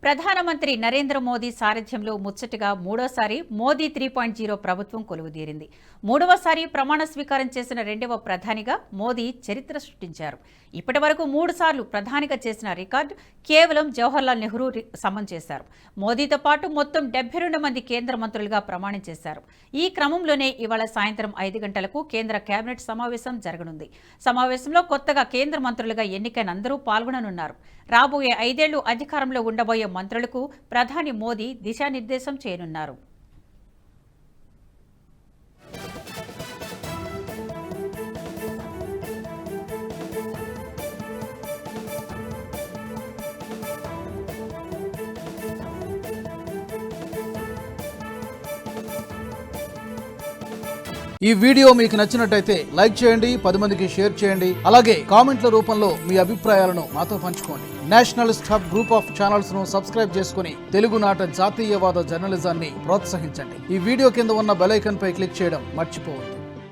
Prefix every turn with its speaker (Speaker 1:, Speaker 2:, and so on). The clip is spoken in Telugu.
Speaker 1: ప్రధానమంత్రి నరేంద్ర మోదీ సారథ్యంలో ముచ్చటగా మూడోసారి మోదీ 3.0 ప్రభుత్వం కొలువుదీరింది. మూడవసారి ప్రమాణ స్వీకారం చేసిన రెండవ ప్రధానిగా మోదీ చరిత్ర సృష్టించారు. ఇప్పటి వరకు 3 సార్లు ప్రధానిగా చేసిన రికార్డు కేవలం జవహర్లాల్ నెహ్రూ సమం చేశారు. మోదీతో పాటు మొత్తం 72 మంది కేంద్ర మంత్రులుగా ప్రమాణం చేశారు. ఈ క్రమంలోనే ఇవాళ సాయంత్రం 5 గంటలకు కేంద్ర కేబినెట్ సమావేశం జరగనుంది. సమావేశంలో కొత్తగా కేంద్ర మంత్రులుగా ఎన్నికైన అందరూ పాల్గొననున్నారు. రాబోయే 5 ఏళ్లు అధికారంలో ఉండబోయే మంత్రులకు ప్రధాని మోదీ దిశానిర్దేశం చేయనున్నారు.
Speaker 2: ఈ వీడియో మీకు నచ్చినట్టయితే లైక్ చేయండి, 10 మందికి షేర్ చేయండి. అలాగే కామెంట్ల రూపంలో మీ అభిప్రాయాలను మాతో పంచుకోండి. Nationalist hub group of channels ను సబ్స్క్రైబ్ చేసుకుని తెలుగునాట జాతీయవాద జర్నలిజాన్ని ప్రోత్సహించండి. ఈ వీడియో కింద ఉన్న బెల్ ఐకాన్ పై క్లిక్ చేయడం మర్చిపోవద్దు.